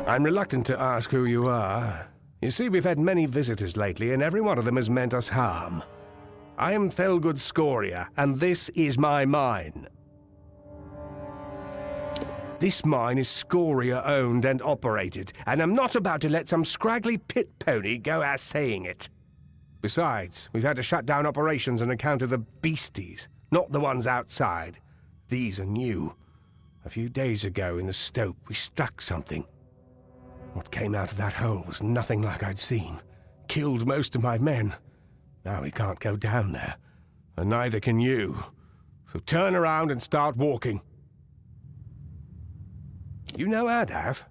I'm reluctant to ask who you are. You see, we've had many visitors lately, and every one of them has meant us harm. I am Thelgood Scoria, and this is my mine. This mine is Scoria-owned and operated, and I'm not about to let some scraggly pit pony go assaying it. Besides, we've had to shut down operations on account of the beasties, not the ones outside. These are new. A few days ago in the stope, we struck something. What came out of that hole was nothing like I'd seen. Killed most of my men. Now we can't go down there, and neither can you. So turn around and start walking. You know Adath?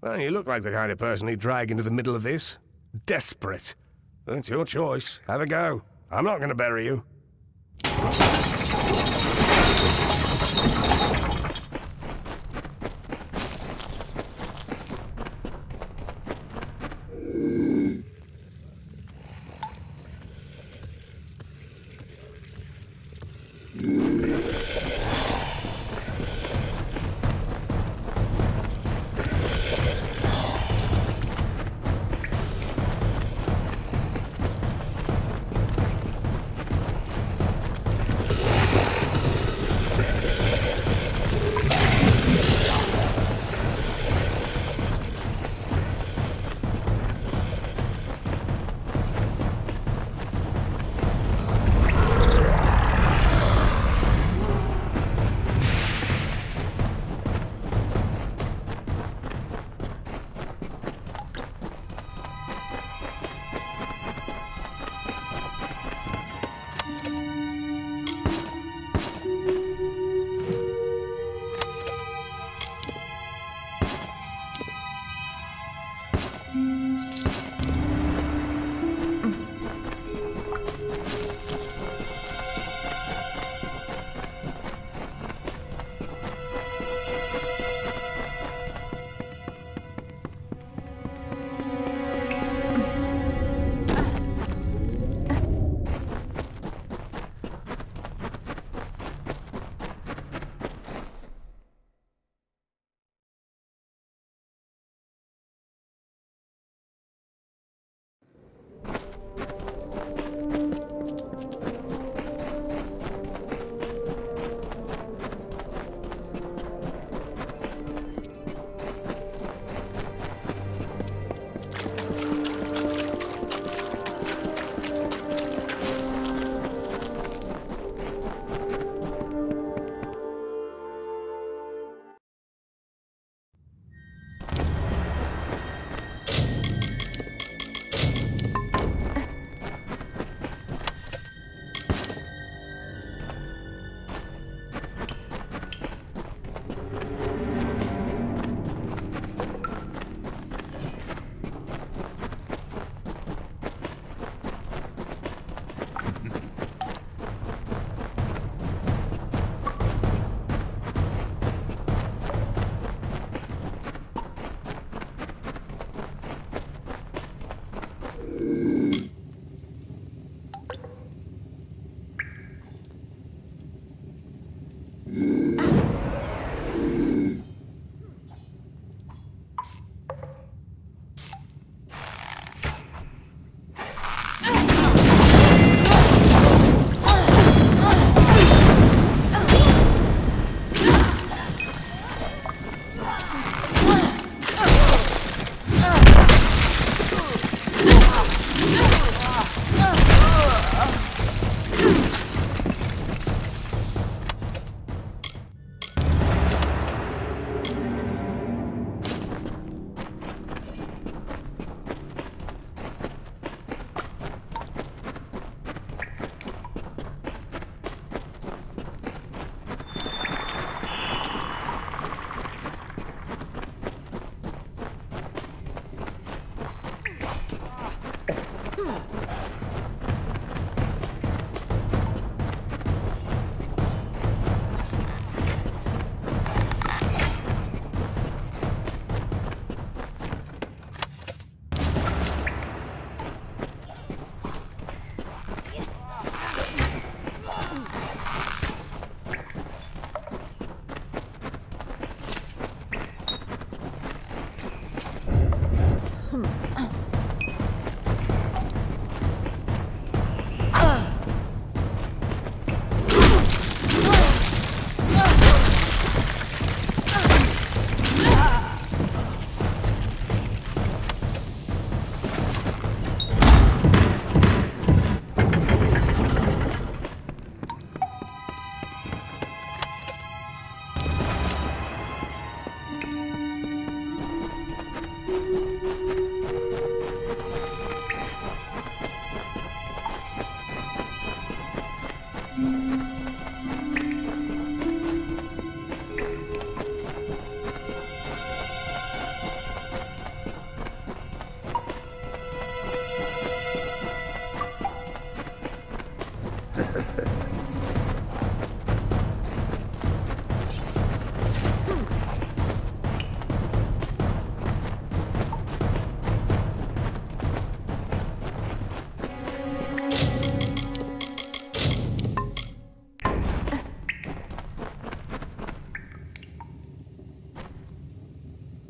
Well, you look like the kind of person he'd drag into the middle of this. Desperate. That's your choice. Have a go. I'm not going to bury you.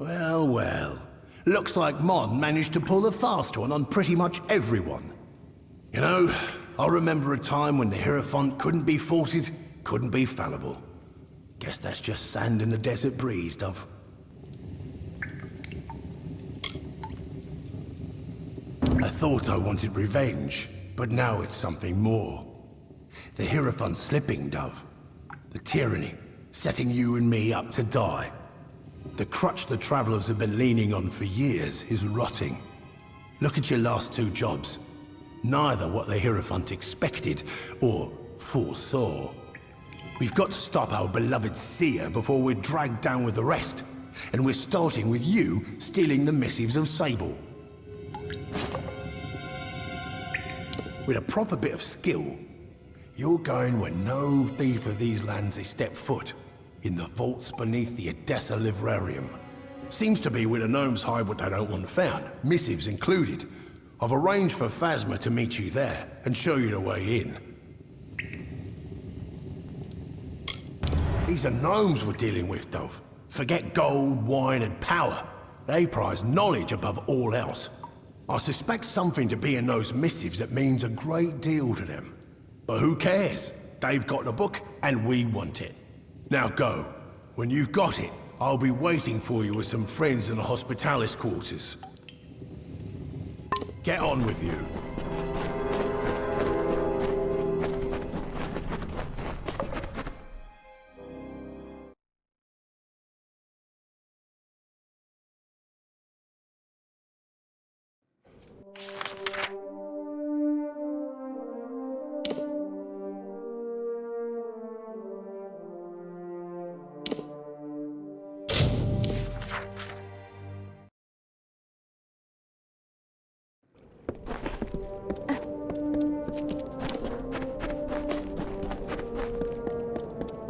Well, well. Looks like Mon managed to pull the fast one on pretty much everyone. You know, I remember a time when the Hierophant couldn't be faulted, couldn't be fallible. Guess that's just sand in the desert breeze, Dove. I thought I wanted revenge, but now it's something more. The Hierophant slipping, Dove. The tyranny, setting you and me up to die. The crutch the Travelers have been leaning on for years is rotting. Look at your last two jobs. Neither what the Hierophant expected or foresaw. We've got to stop our beloved seer before we're dragged down with the rest. And we're starting with you stealing the missives of Sable. With a proper bit of skill, you're going where no thief of these lands has stepped foot. In the vaults beneath the Odessa Livrarium. Seems to be where the gnomes hide what they don't want found, missives included. I've arranged for Phasma to meet you there and show you the way in. These are gnomes we're dealing with, Dove. Forget gold, wine, and power. They prize knowledge above all else. I suspect something to be in those missives that means a great deal to them. But who cares? They've got the book, and we want it. Now go. When you've got it, I'll be waiting for you with some friends in the Hospitalis quarters. Get on with you.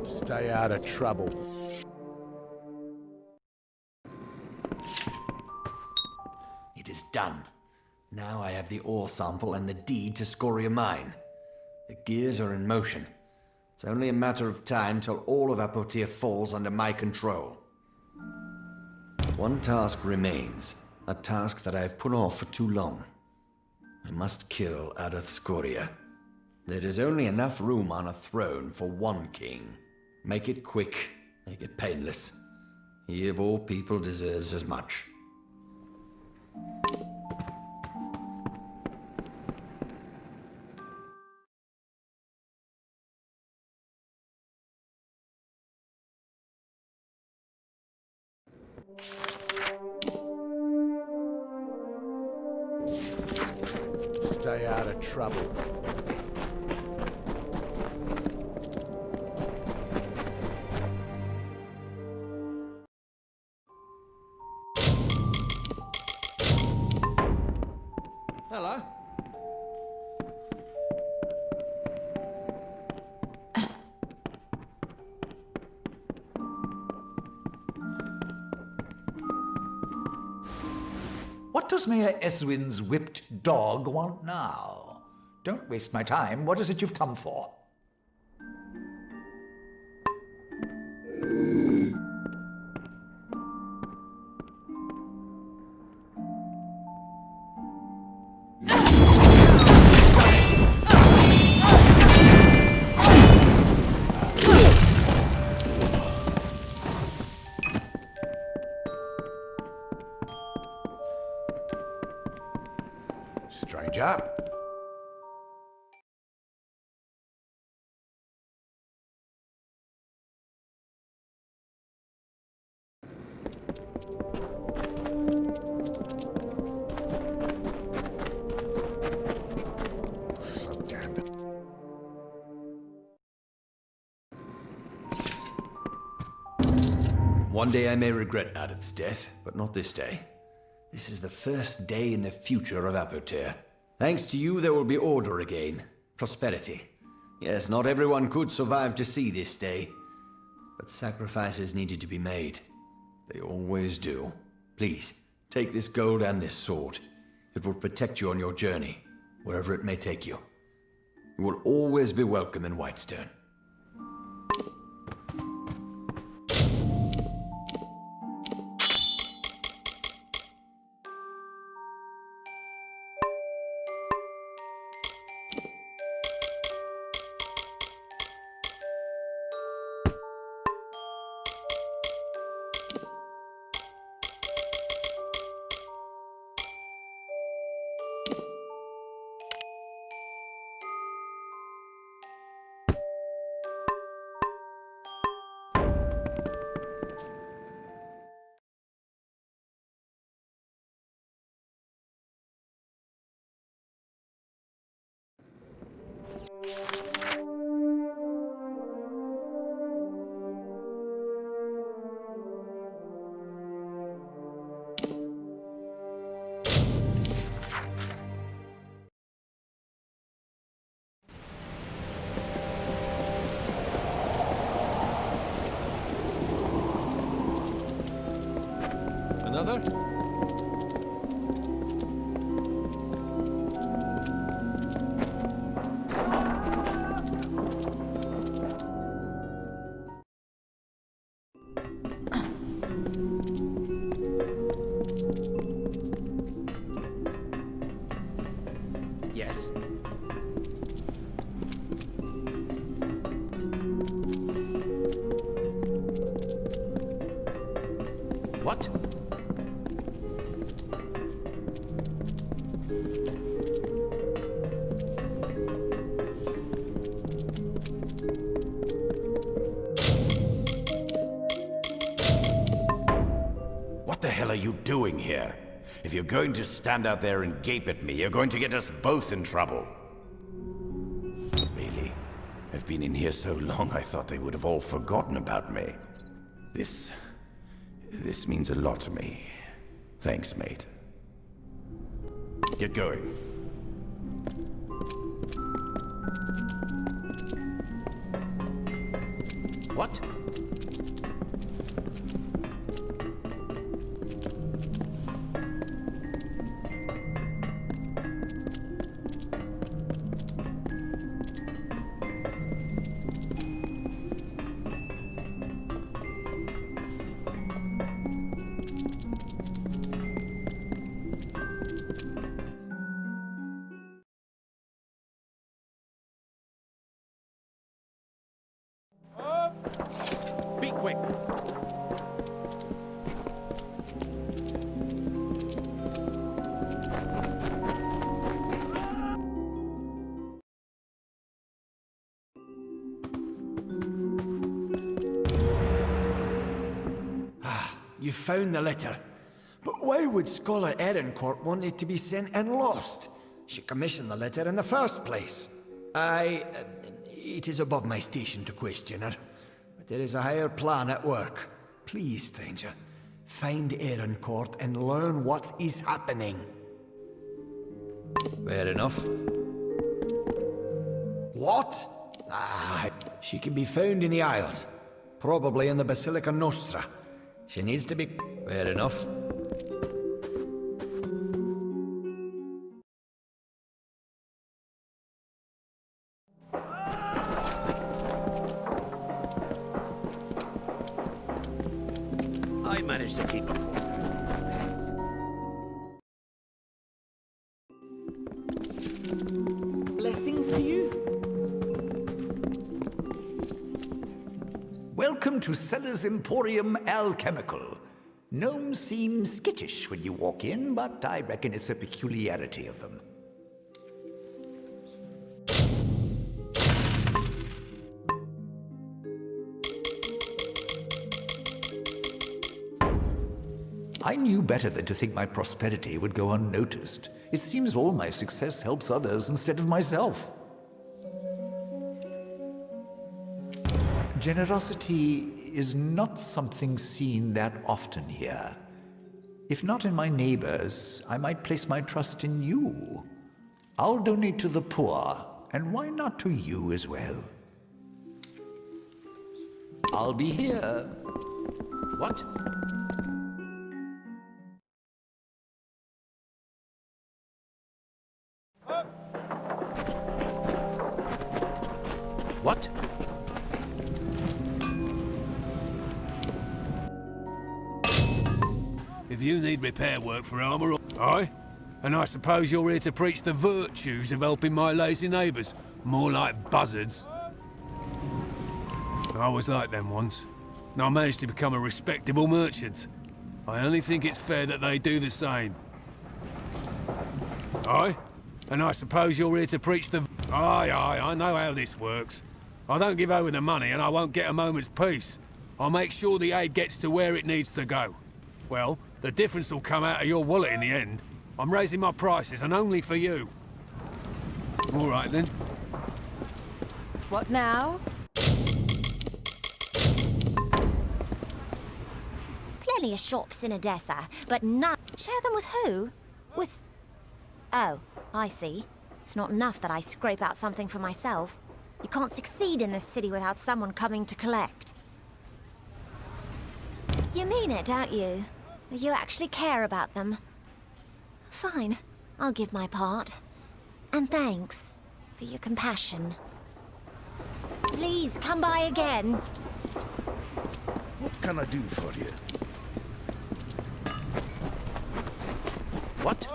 Stay out of trouble. It is done. Now I have the ore sample and the deed to Scoria Mine. The gears are in motion. It's only a matter of time till all of Apotir falls under my control. One task remains. A task that I have put off for too long. I must kill Adath Scoria. There is only enough room on a throne for one king. Make it quick, make it painless. He of all people deserves as much. Stay out of trouble. Hello. What does Mayor Eswin's whipped dog want now? Don't waste my time. What is it you've come for? Stranger. So damned. One day I may regret Adath's death, but not this day. This is the first day in the future of Apotir. Thanks to you, there will be order again. Prosperity. Yes, not everyone could survive to see this day. But sacrifices needed to be made. They always do. Please, take this gold and this sword. It will protect you on your journey, wherever it may take you. You will always be welcome in Whitestone. Another? Yes? What? What the hell are you doing here? If you're going to stand out there and gape at me, you're going to get us both in trouble. Really? I've been in here so long, I thought they would have all forgotten about me. This means a lot to me. Thanks, mate. Get going. What? Be quick. You found the letter. But why would Scholar Erincourt want it to be sent and lost? She commissioned the letter in the first place. It is above my station to question her. But there is a higher plan at work. Please, stranger, find Erincourt and learn what is happening. Fair enough. What? She can be found in the Isles. Probably in the Basilica Nostra. She needs to be... Fair enough. I managed to keep a cool. Blessings to you. Welcome to Seller's Emporium Alchemical. Gnomes seem skittish when you walk in, but I reckon it's a peculiarity of them. I knew better than to think my prosperity would go unnoticed. It seems all my success helps others instead of myself. Generosity is not something seen that often here. If not in my neighbors, I might place my trust in you. I'll donate to the poor, and why not to you as well? I'll be here. What? What? If you need repair work for armour, aye? And I suppose you're here to preach the virtues of helping my lazy neighbours, more like buzzards. I was like them once, and I managed to become a respectable merchant. I only think it's fair that they do the same. Aye? And I suppose you're here to preach the... Aye, I know how this works. I don't give over the money, and I won't get a moment's peace. I'll make sure the aid gets to where it needs to go. Well, the difference will come out of your wallet in the end. I'm raising my prices, and only for you. All right, then. What now? Plenty of shops in Odessa, but none. Share them with who? With... Oh, I see. It's not enough that I scrape out something for myself. You can't succeed in this city without someone coming to collect. You mean it, don't you? You actually care about them. Fine, I'll give my part. And thanks for your compassion. Please, come by again. What can I do for you? What?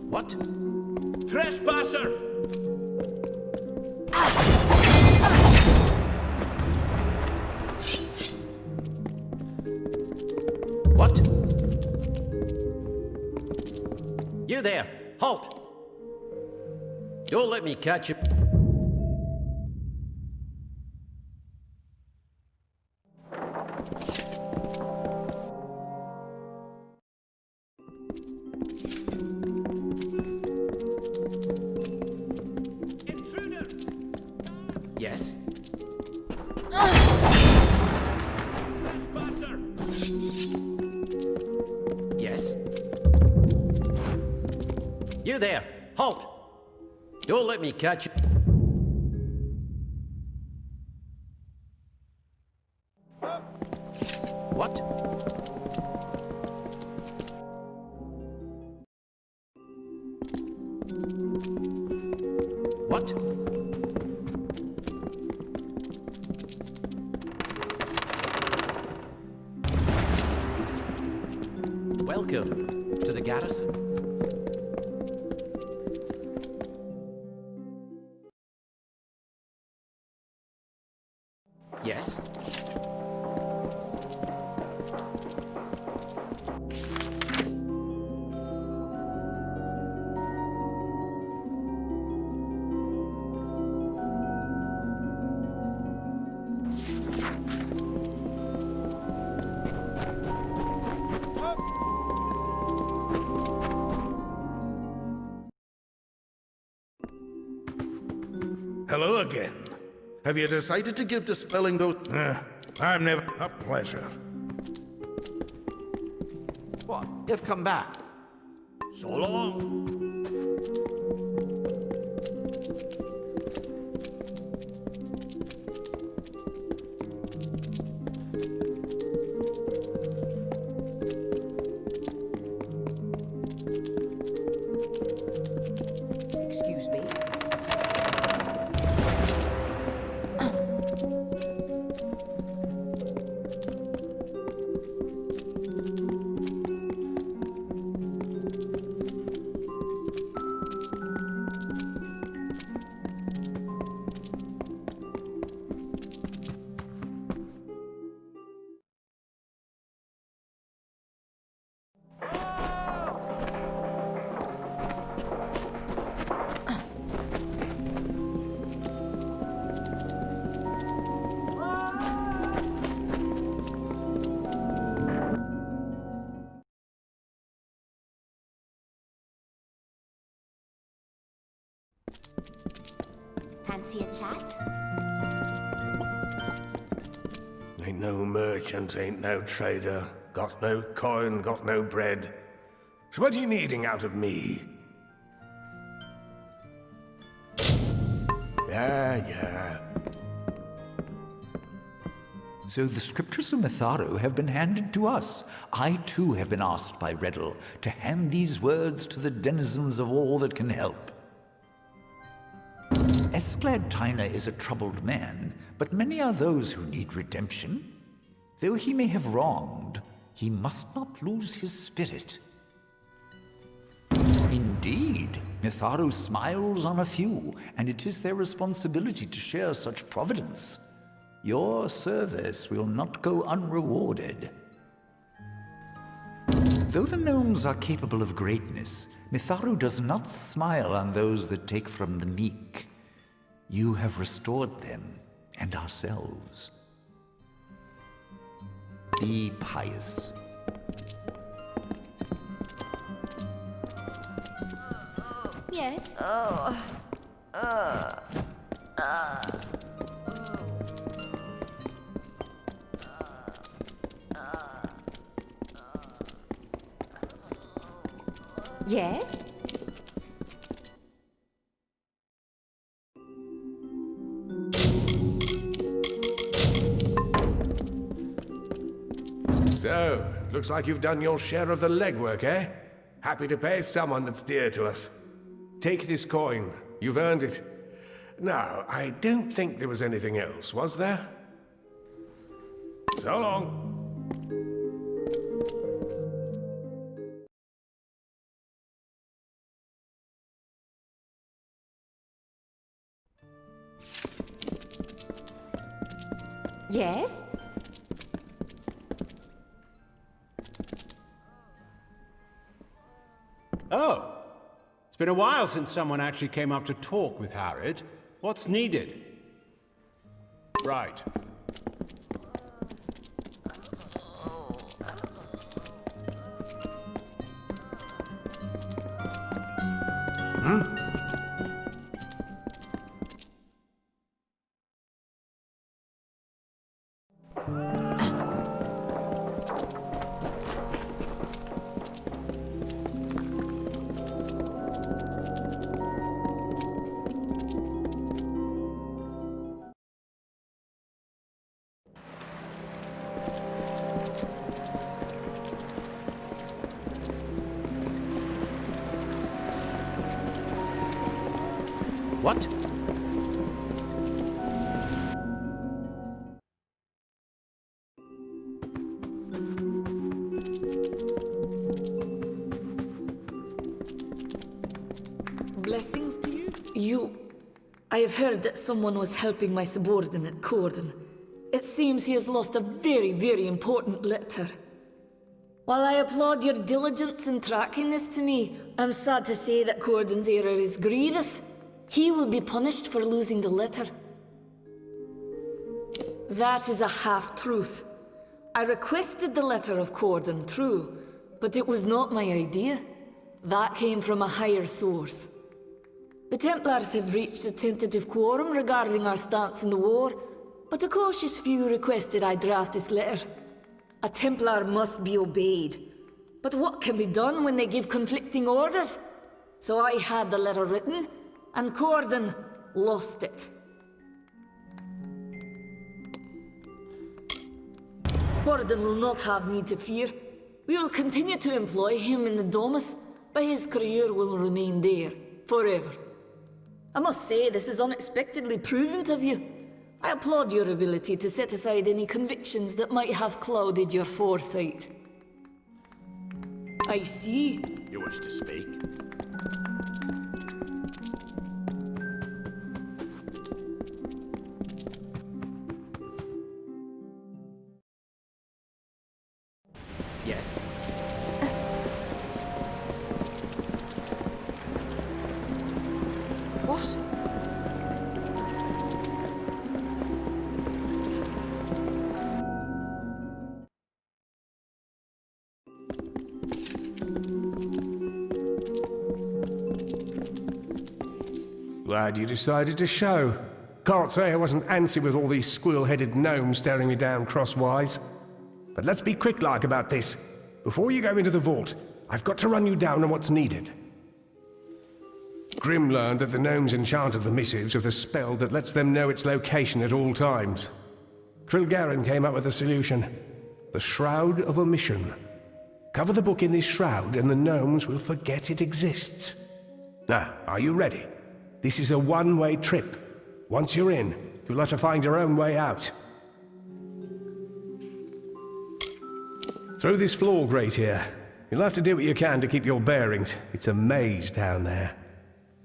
What? Trespasser! What? You there! Halt! Don't let me catch you. Intruder! Yes? Trespasser! Yes? You there! Halt! Don't let me catch you. What? What? Welcome to the garrison. Yes? Hello again. Have you decided to give dispelling those... I'm never... A pleasure. What? You've come back. So long. Excuse me. Fancy a chat? Ain't no merchant, ain't no trader. Got no coin, got no bread. So what are you needing out of me? Yeah. So the scriptures of Mitharu have been handed to us. I too have been asked by Reddle to hand these words to the denizens of all that can help. Esclad Tyner is a troubled man, but many are those who need redemption. Though he may have wronged, he must not lose his spirit. Indeed, Mitharu smiles on a few, and it is their responsibility to share such providence. Your service will not go unrewarded. Though the gnomes are capable of greatness, Mitharu does not smile on those that take from the meek. You have restored them, and ourselves. Be pious. Yes? Yes? So, looks like you've done your share of the legwork, eh? Happy to pay someone that's dear to us. Take this coin. You've earned it. Now, I don't think there was anything else, was there? So long. Yes? Oh, it's been a while since someone actually came up to talk with Harrod. What's needed? Right. What? Blessings to you. I have heard that someone was helping my subordinate, Corden. It seems he has lost a very, very important letter. While I applaud your diligence in tracking this to me, I'm sad to say that Corden's error is grievous. He will be punished for losing the letter. That is a half-truth. I requested the letter of Corden, true, but it was not my idea. That came from a higher source. The Templars have reached a tentative quorum regarding our stance in the war, but a cautious few requested I draft this letter. A Templar must be obeyed. But what can be done when they give conflicting orders? So I had the letter written, and Corden lost it. Corden will not have need to fear. We will continue to employ him in the Domus, but his career will remain there, forever. I must say, this is unexpectedly prudent of you. I applaud your ability to set aside any convictions that might have clouded your foresight. I see. You wish to speak? Yes. What? Glad you decided to show. Can't say I wasn't antsy with all these squill-headed gnomes staring me down crosswise. But let's be quick-like about this. Before you go into the vault, I've got to run you down on what's needed. Grim learned that the gnomes enchanted the missives with a spell that lets them know its location at all times. Trilgaren came up with a solution. The Shroud of Omission. Cover the book in this shroud and the gnomes will forget it exists. Now, are you ready? This is a one-way trip. Once you're in, you'll have to find your own way out. Through this floor grate here. You'll have to do what you can to keep your bearings. It's a maze down there.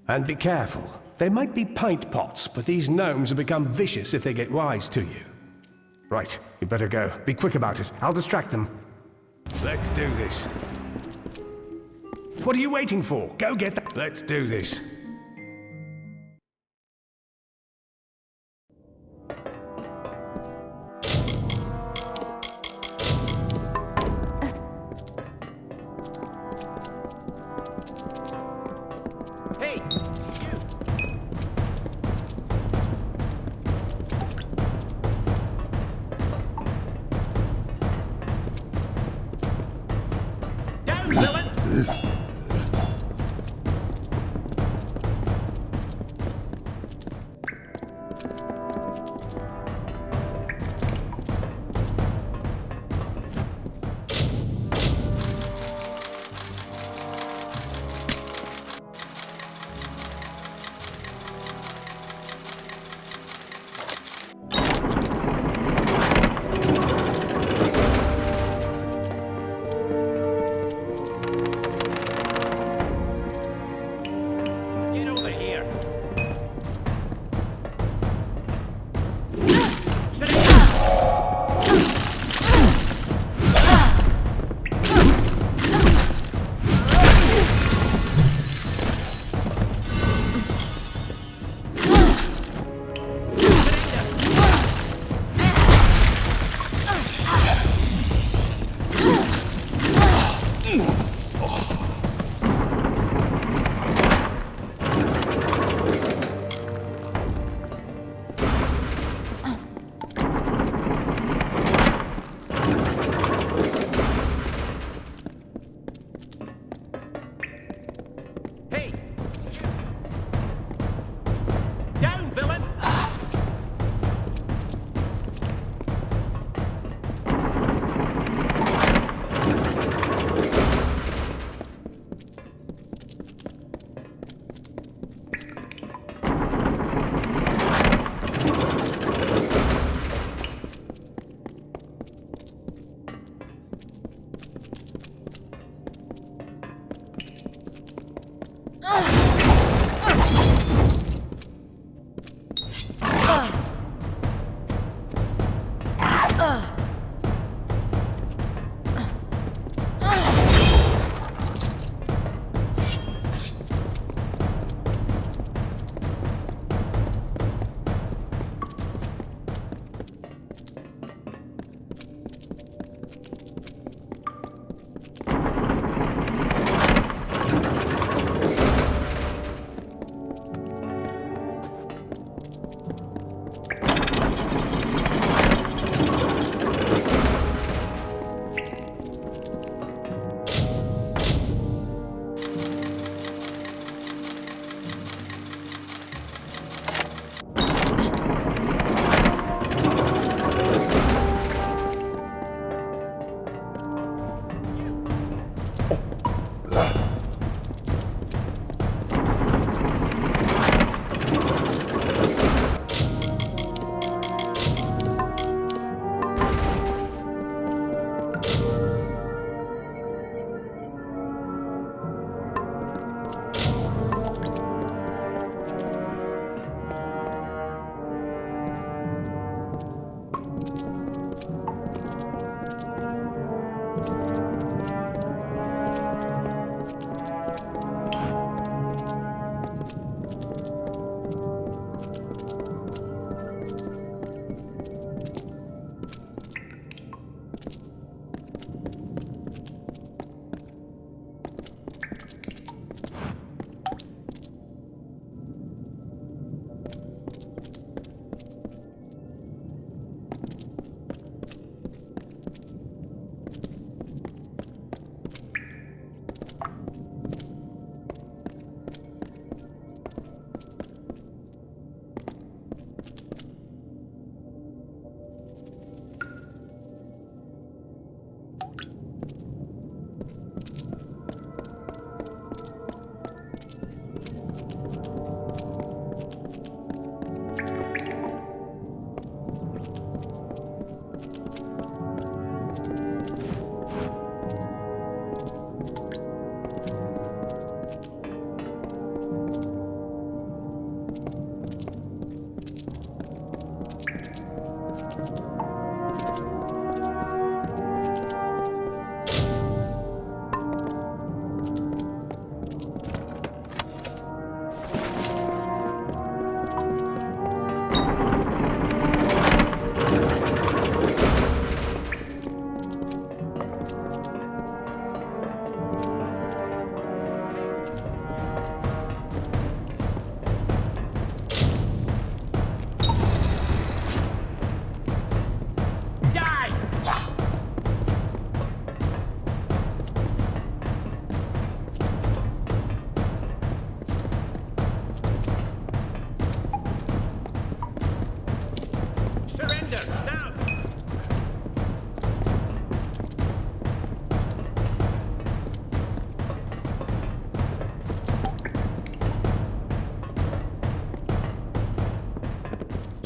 And be careful. They might be pint pots, but these gnomes will become vicious if they get wise to you. Right, you better go. Be quick about it. I'll distract them. Let's do this. What are you waiting for? Go get that. Let's do this.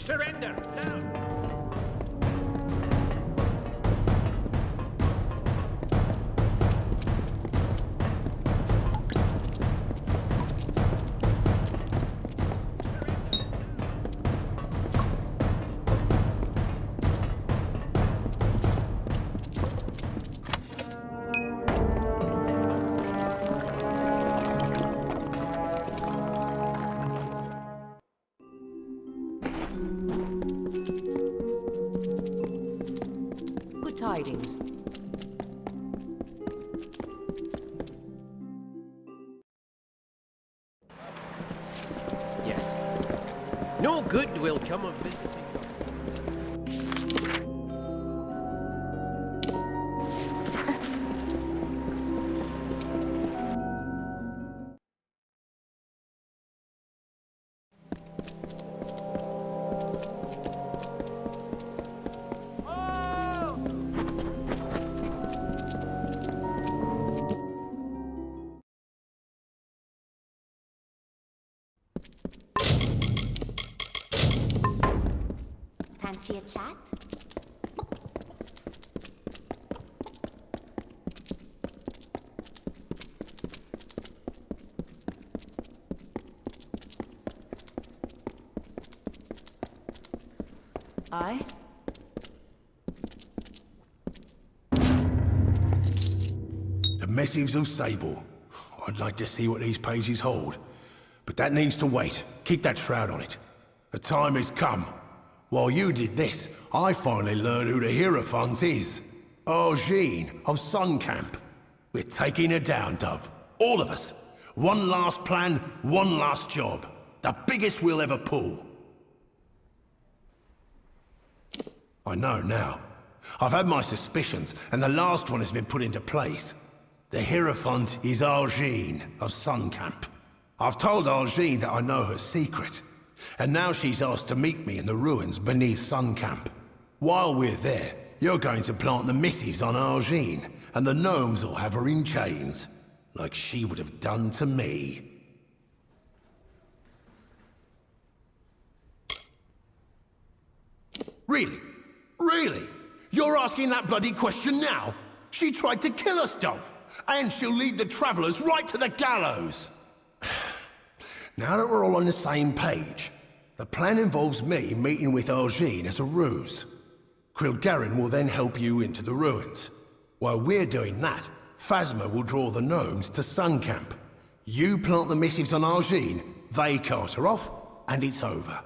surrender, now! Good tidings. Yes. No good will come of visiting. Fancy a chat? Aye? The missives of Sable. I'd like to see what these pages hold. But that needs to wait. Keep that shroud on it. The time has come. While you did this, I finally learned who the Hierophant is. Argene of Sun Camp. We're taking her down, Dove. All of us. One last plan, one last job. The biggest we'll ever pull. I know now. I've had my suspicions, and the last one has been put into place. The Hierophant is Argene of Sun Camp. I've told Argene that I know her secret, and now she's asked to meet me in the ruins beneath Sun Camp. While we're there, you're going to plant the missives on Argene, and the gnomes will have her in chains, like she would have done to me. Really? Really? You're asking that bloody question now? She tried to kill us, Dove, and she'll lead the travelers right to the gallows. Now that we're all on the same page, the plan involves me meeting with Argene as a ruse. Krilgarin will then help you into the ruins. While we're doing that, Phasma will draw the gnomes to Sun Camp. You plant the missives on Argene, they cast her off, and it's over.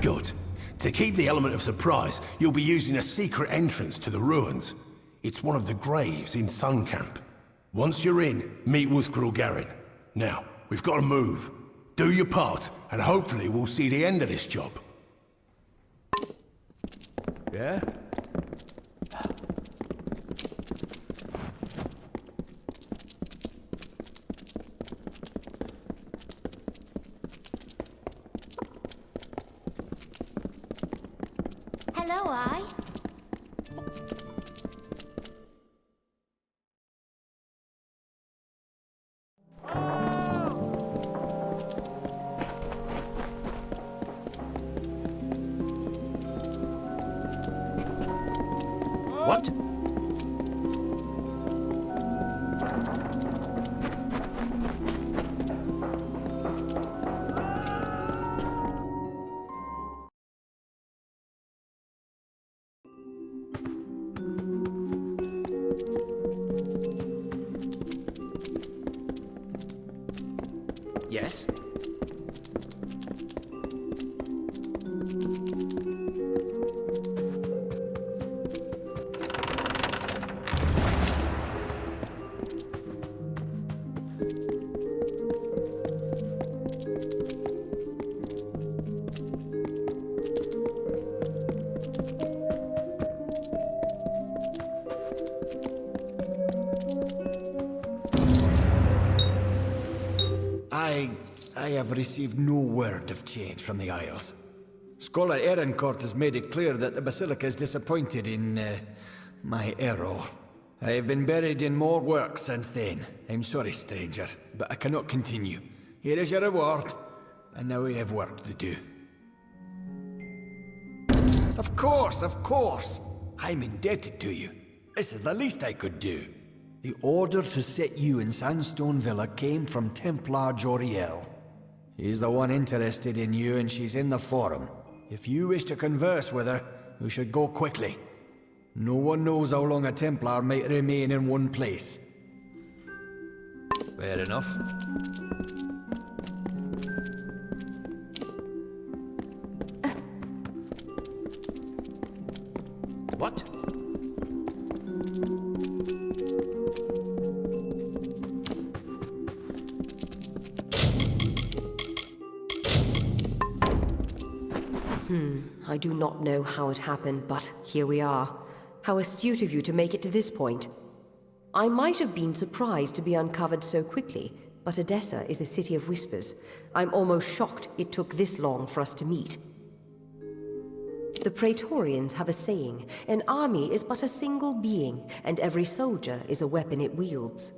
Good. To keep the element of surprise, you'll be using a secret entrance to the ruins. It's one of the graves in Sun Camp. Once you're in, meet with Krilgarin. Now, we've got to move. Do your part, and hopefully we'll see the end of this job. Yeah? Hello, I. What? Yes? I have received no word of change from the Isles. Scholar Ehrencourt has made it clear that the Basilica is disappointed in, my error. I have been buried in more work since then. I'm sorry, stranger, but I cannot continue. Here is your reward. and now we have work to do. Of course, of course. I'm indebted to you. This is the least I could do. The order to set you in Sandstone Villa came from Templar Joriel. She's the one interested in you, and she's in the Forum. If you wish to converse with her, you should go quickly. No one knows how long a Templar might remain in one place. Fair enough. What? I do not know how it happened, but here we are. How astute of you to make it to this point. I might have been surprised to be uncovered so quickly, but Edessa is the city of whispers. I'm almost shocked it took this long for us to meet. The Praetorians have a saying, an army is but a single being, and every soldier is a weapon it wields.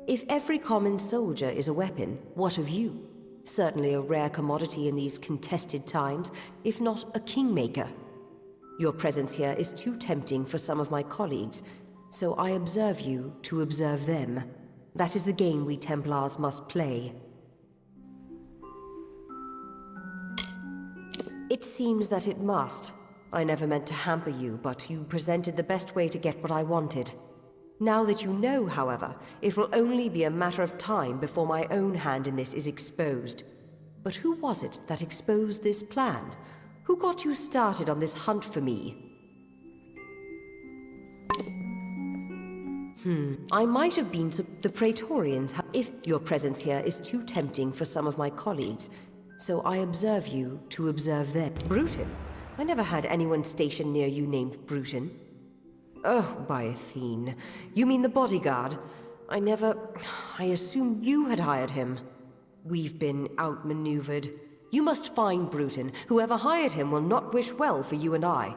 If every common soldier is a weapon, what of you? Certainly a rare commodity in these contested times, if not a kingmaker. Your presence here is too tempting for some of my colleagues, so I observe you to observe them. That is the game we Templars must play. It seems that it must. I never meant to hamper you, but you presented the best way to get what I wanted. Now that you know, however, it will only be a matter of time before my own hand in this is exposed. But who was it that exposed this plan? Who got you started on this hunt for me? I might have been the Praetorians if your presence here is too tempting for some of my colleagues, so I observe you to observe them. Bruton? I never had anyone stationed near you named Bruton. Oh, by Athene. You mean the bodyguard? I assume you had hired him. We've been outmaneuvered. You must find Bruton. Whoever hired him will not wish well for you and I.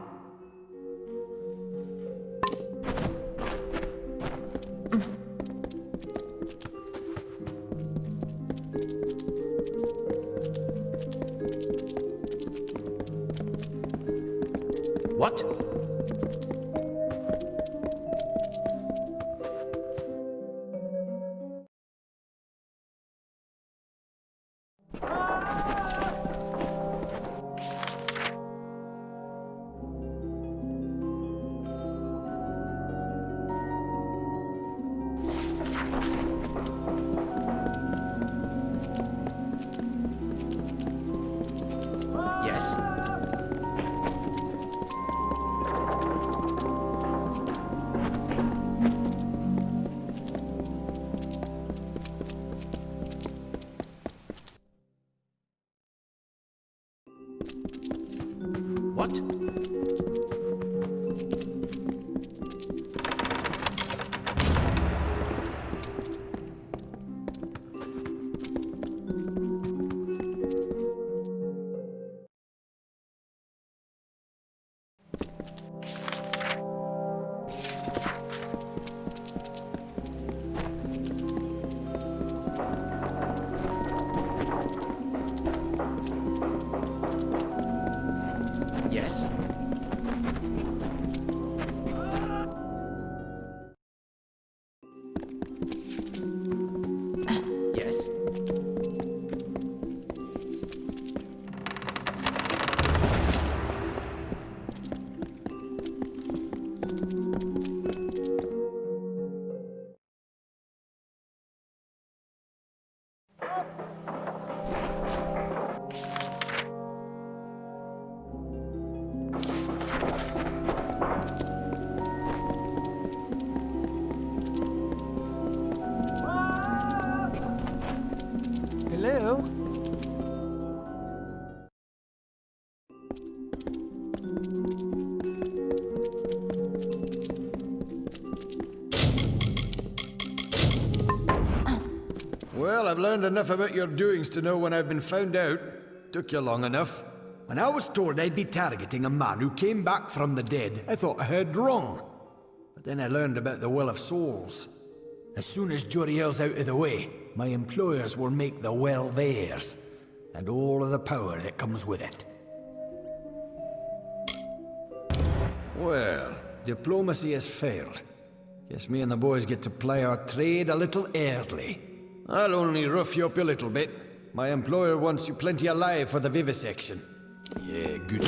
What? What? Yes? Yes? Hello? Well, I've learned enough about your doings to know when I've been found out. Took you long enough. When I was told I'd be targeting a man who came back from the dead, I thought I heard wrong. But then I learned about the Well of Souls. As soon as Joriel's out of the way, my employers will make the well theirs. and all of the power that comes with it. Well, diplomacy has failed. Guess me and the boys get to play our trade a little early. I'll only rough you up a little bit. My employer wants you plenty alive for the vivisection. Yeah, good.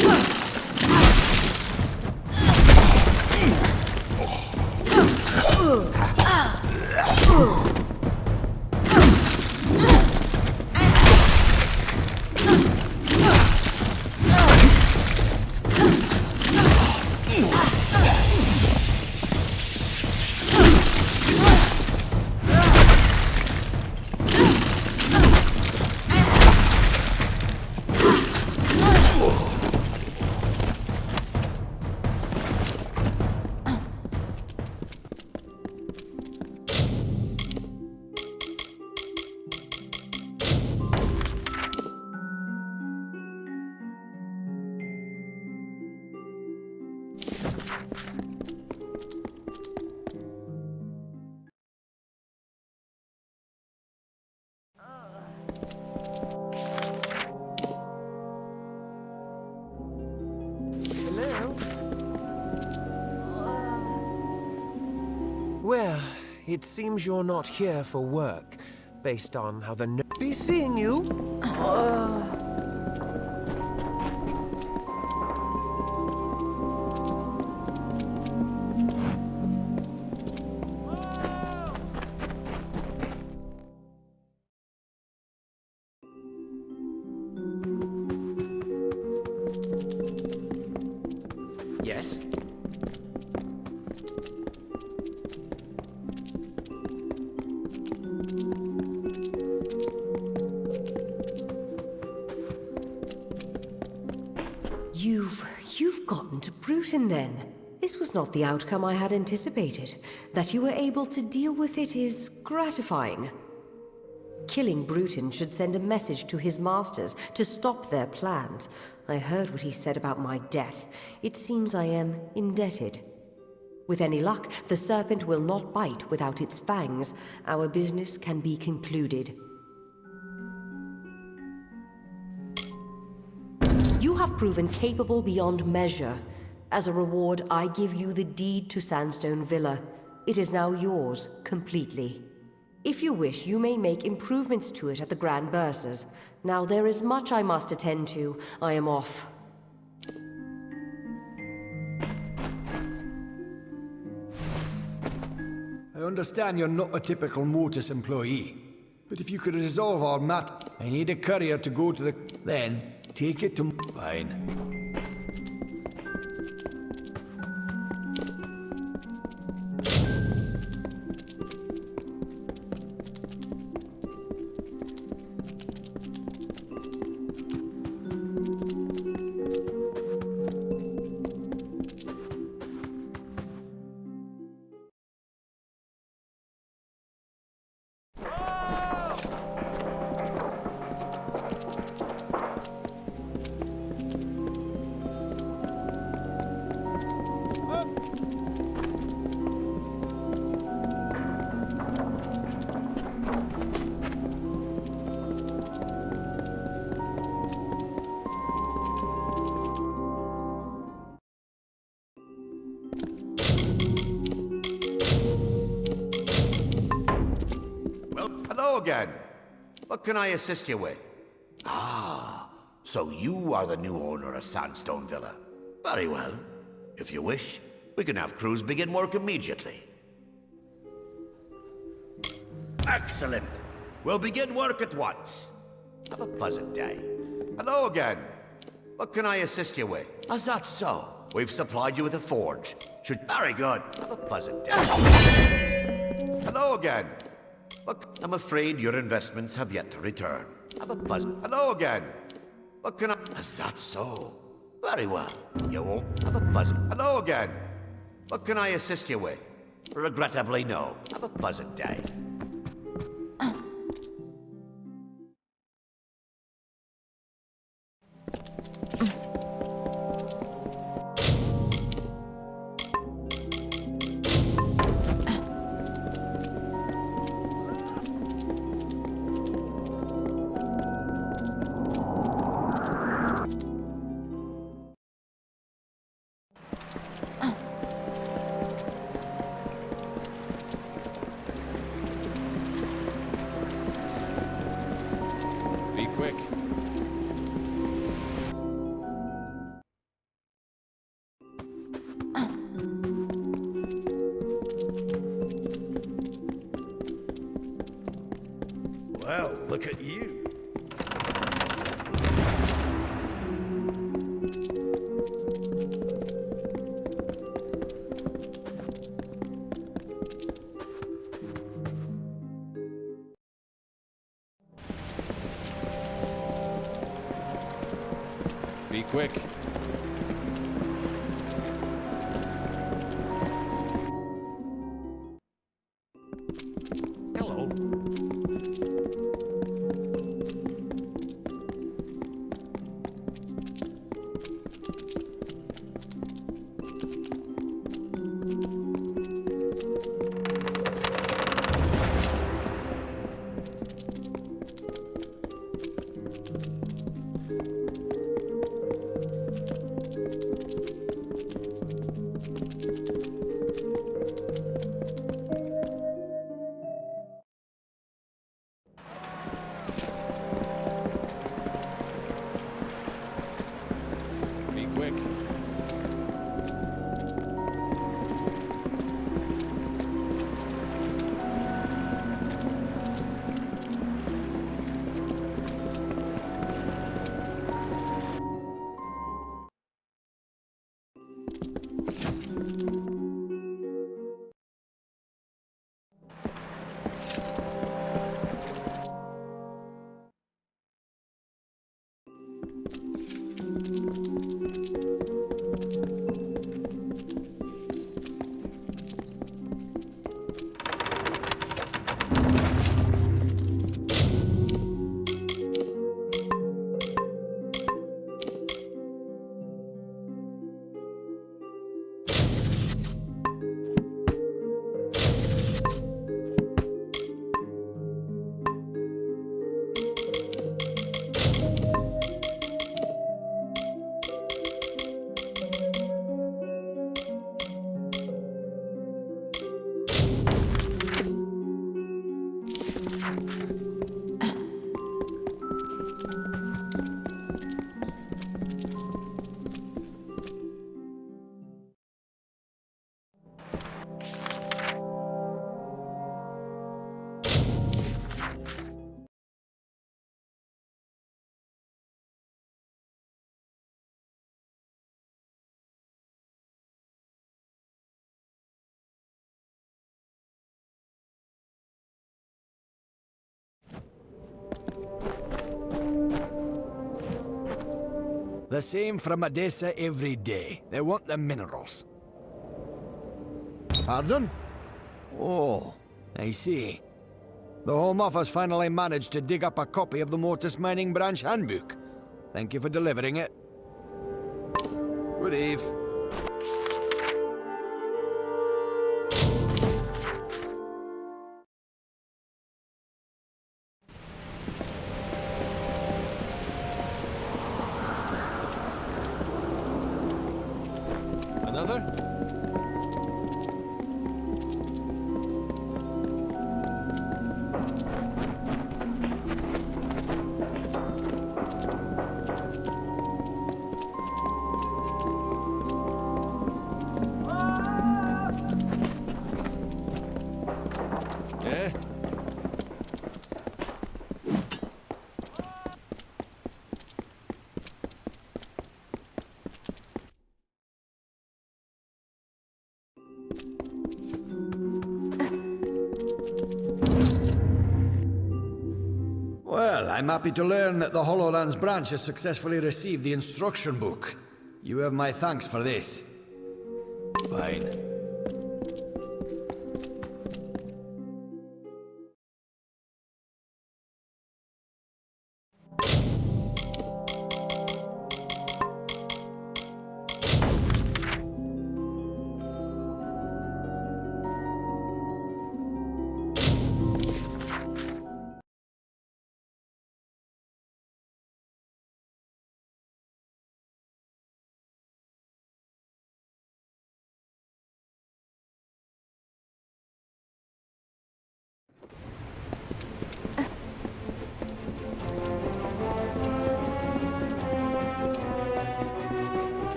Well, it seems you're not here for work, based on how the be seeing you. Yes? You've gotten to Bruton then. This was not the outcome I had anticipated. That you were able to deal with it is gratifying. Killing Bruton should send a message to his masters to stop their plans. I heard what he said about my death. It seems I am indebted. With any luck, the serpent will not bite without its fangs. Our business can be concluded. You have proven capable beyond measure. As a reward, I give you the deed to Sandstone Villa. It is now yours, completely. If you wish, you may make improvements to it at the Grand Bursars. Now, there is much I must attend to. I am off. I understand you're not a typical Mortis employee, but if you could resolve our matter, I need a courier to go to the... Then, take it to... Fine. Hello again. What can I assist you with? So you are the new owner of Sandstone Villa. Very well. If you wish, we can have crews begin work immediately. Excellent. We'll begin work at once. Have a pleasant day. Hello again. What can I assist you with? Is that so? We've supplied you with a forge. Very good. Have a pleasant day. Hello again. Look, I'm afraid your investments have yet to return. Have a pleasant... Hello again. What can I... Is that so? Very well. You won't have a pleasant... Hello again. What can I assist you with? Regrettably, no. Have a pleasant day. Well, look at you. Be quick. Hello. Be quick. The same from Odessa every day. They want the minerals. Pardon? Oh, I see. The Home Office finally managed to dig up a copy of the Mortis Mining Branch Handbook. Thank you for delivering it. Good eve. Another? Yeah? Well, I'm happy to learn that the Hollowlands branch has successfully received the instruction book. You have my thanks for this. Fine.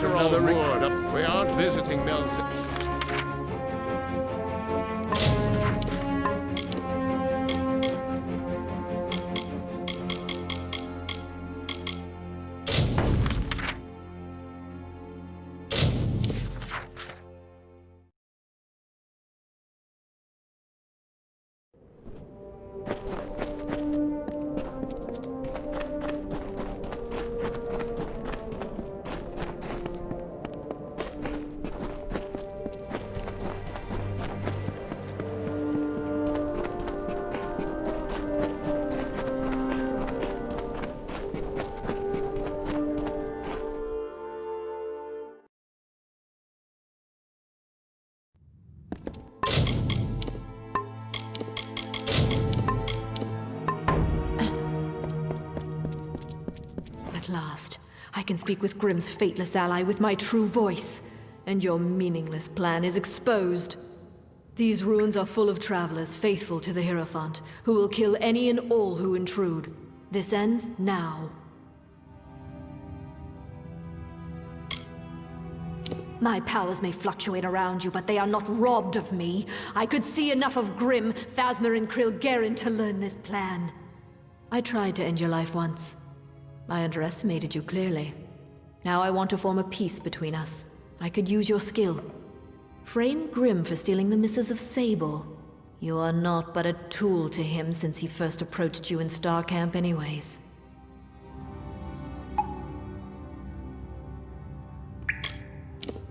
your another old recruit. word. We aren't visiting Nelson. At last, I can speak with Grimm's fateless ally with my true voice, and your meaningless plan is exposed. These ruins are full of travelers faithful to the Hierophant, who will kill any and all who intrude. This ends now. My powers may fluctuate around you, but they are not robbed of me. I could see enough of Grimm, Phasma, and Krilgaren to learn this plan. I tried to end your life once. I underestimated you clearly. Now I want to form a peace between us. I could use your skill. Frame Grimm for stealing the missives of Sable. You are not but a tool to him since he first approached you in Star Camp anyways.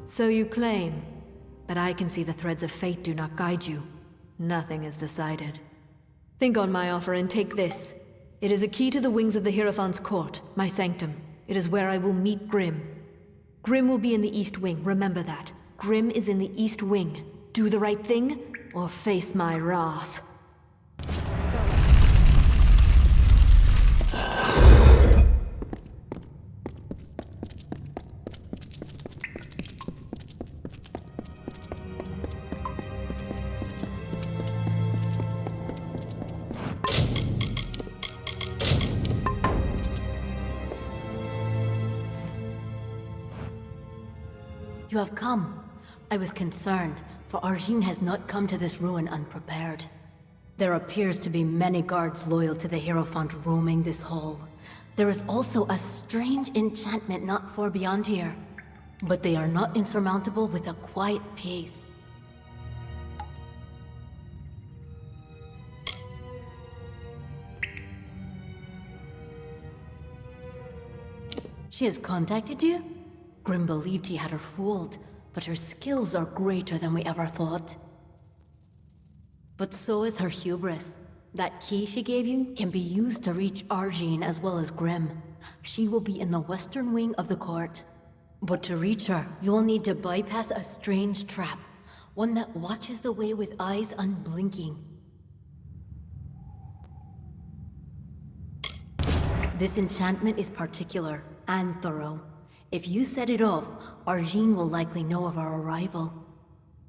So you claim, but I can see the threads of fate do not guide you. Nothing is decided. Think on my offer and take this. It is a key to the wings of the Hierophant's court, my sanctum. It is where I will meet Grimm. Grimm will be in the East Wing, remember that. Grimm is in the East Wing. Do the right thing, or face my wrath. You have come. I was concerned, for Arjin has not come to this ruin unprepared. There appears to be many guards loyal to the Hierophant roaming this hall. There is also a strange enchantment not far beyond here. But they are not insurmountable with a quiet pace. She has contacted you? Grimm believed he had her fooled, but her skills are greater than we ever thought. But so is her hubris. That key she gave you can be used to reach Arjin as well as Grimm. She will be in the western wing of the court. But to reach her, you'll need to bypass a strange trap. One that watches the way with eyes unblinking. This enchantment is particular and thorough. If you set it off, Arjin will likely know of our arrival.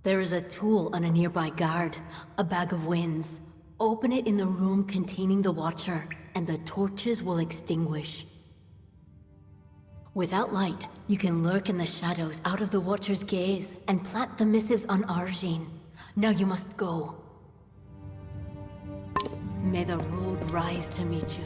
There is a tool on a nearby guard, a bag of winds. Open it in the room containing the Watcher, and the torches will extinguish. Without light, you can lurk in the shadows out of the Watcher's gaze and plant the missives on Arjin. Now you must go. May the road rise to meet you.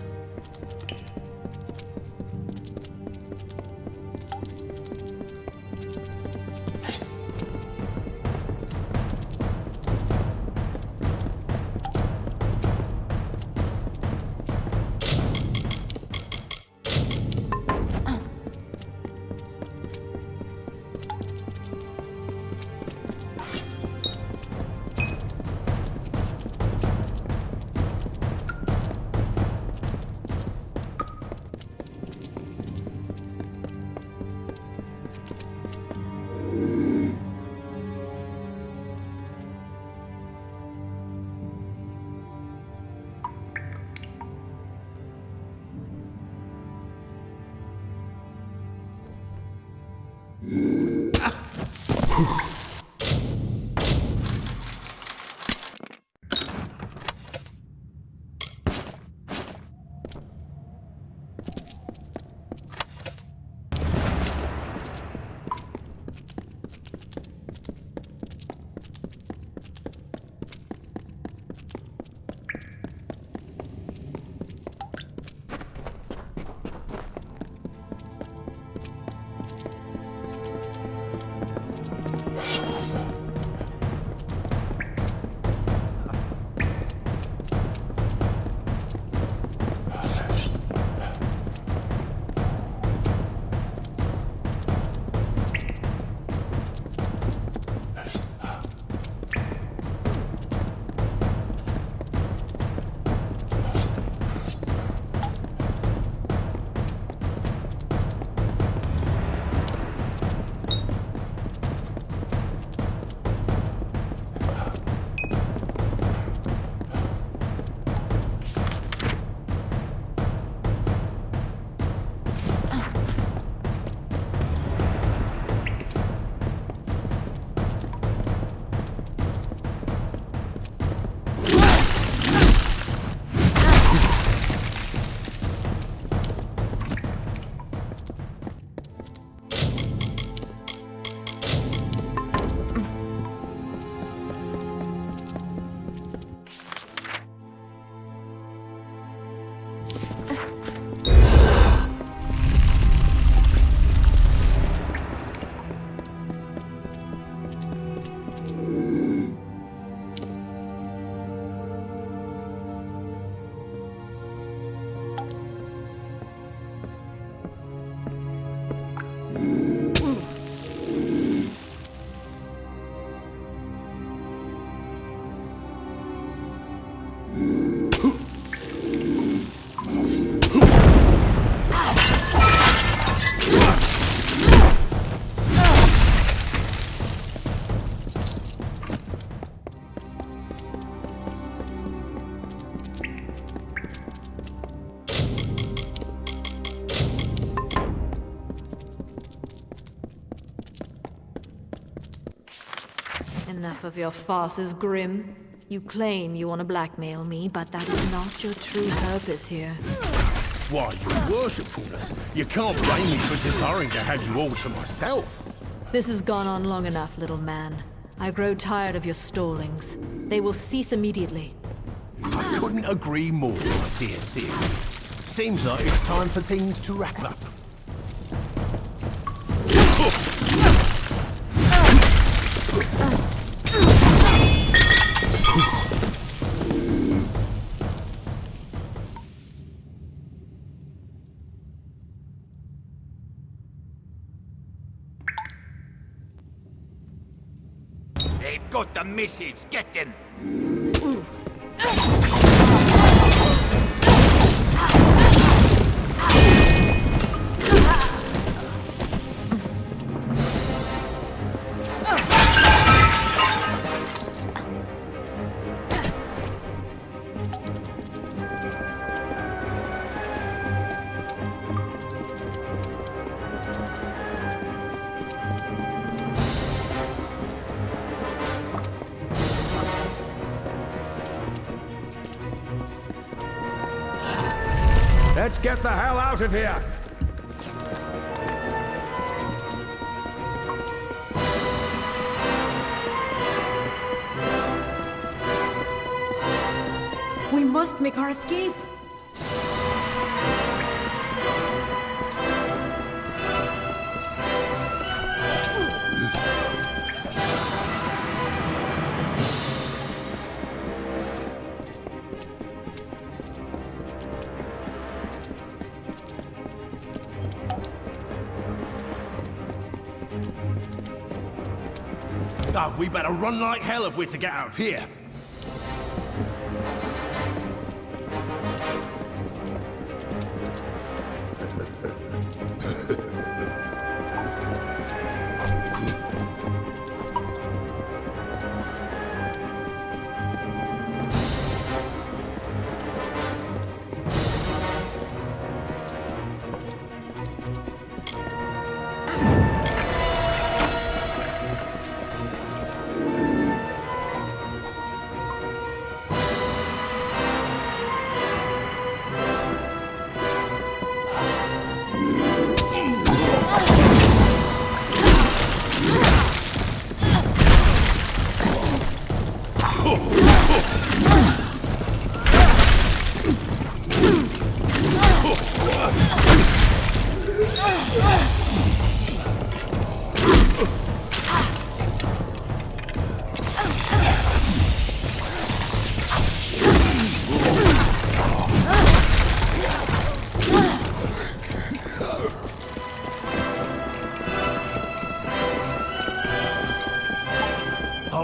Enough of your farces, Grim. You claim you want to blackmail me, but that is not your true purpose here. Why, your worshipfulness, you can't blame me for desiring to have you all to myself. This has gone on long enough, little man. I grow tired of your stallings. They will cease immediately. I couldn't agree more, my dear Sid. Seems like it's time for things to wrap up. They've got the missives. Get them. Let's get the hell out of here! We must make our escape! Oh, we better run like hell if we're to get out of here.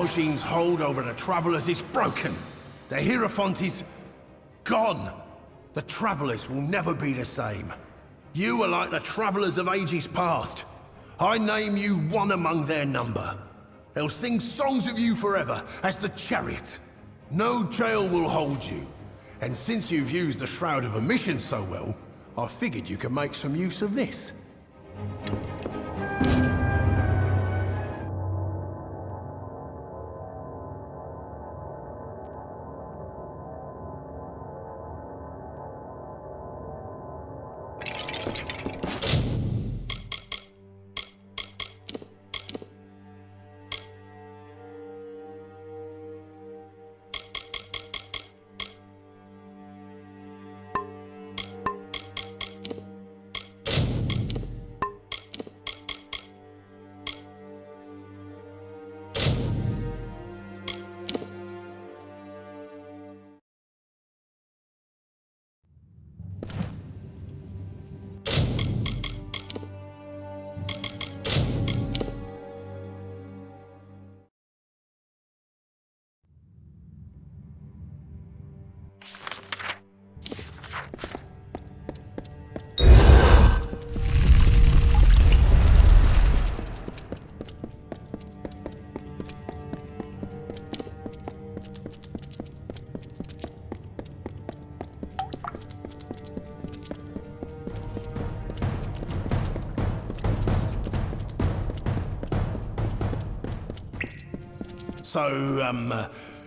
Hojine's hold over the Travelers is broken. The Hierophant is gone. The Travelers will never be the same. You are like the Travelers of ages past. I name you one among their number. They'll sing songs of you forever as the Chariot. No jail will hold you. And since you've used the Shroud of Omission so well, I figured you could make some use of this.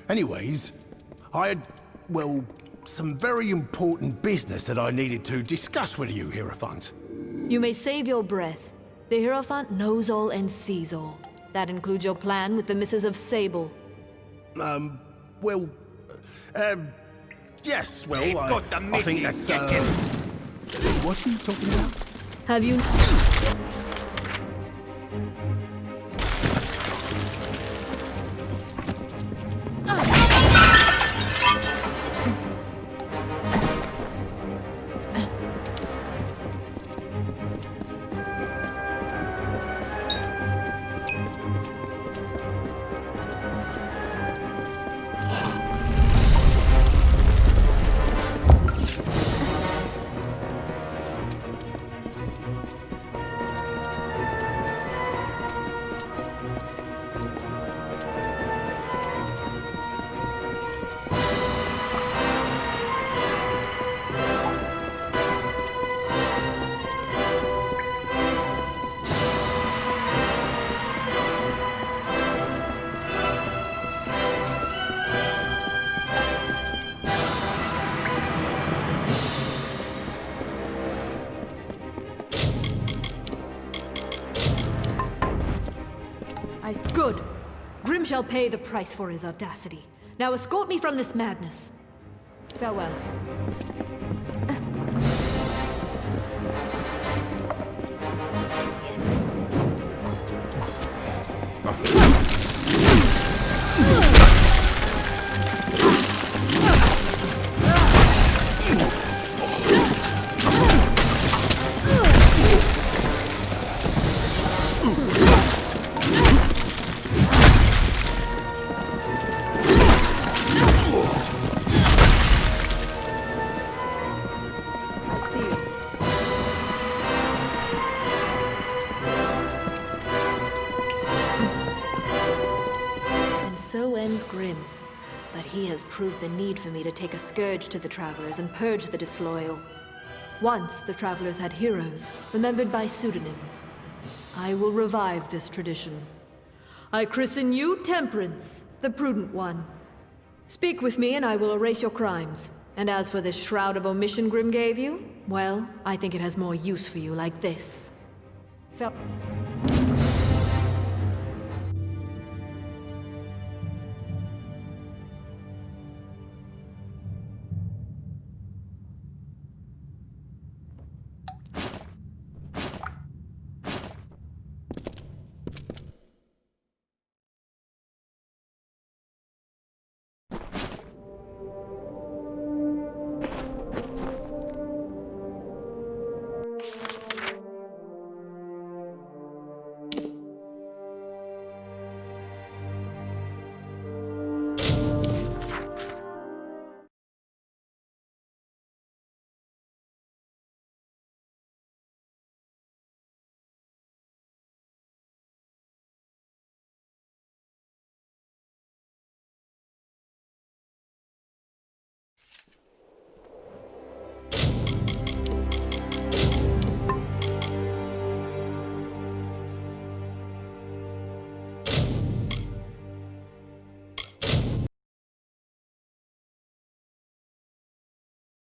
Anyways, I had, well, some very important business that I needed to discuss with you, Hierophant. You may save your breath. The Hierophant knows all and sees all. That includes your plan with the Misses of Sable. Yes, well, They've got the I think missus, that's, get him. What are you talking about? Have you... Good. Grim shall pay the price for his audacity. Now escort me from this madness. Farewell. Grim, but he has proved the need for me to take a scourge to the Travelers and purge the disloyal. Once, the Travelers had heroes, remembered by pseudonyms. I will revive this tradition. I christen you Temperance, the prudent one. Speak with me and I will erase your crimes. And as for this shroud of omission Grim gave you, well, I think it has more use for you like this.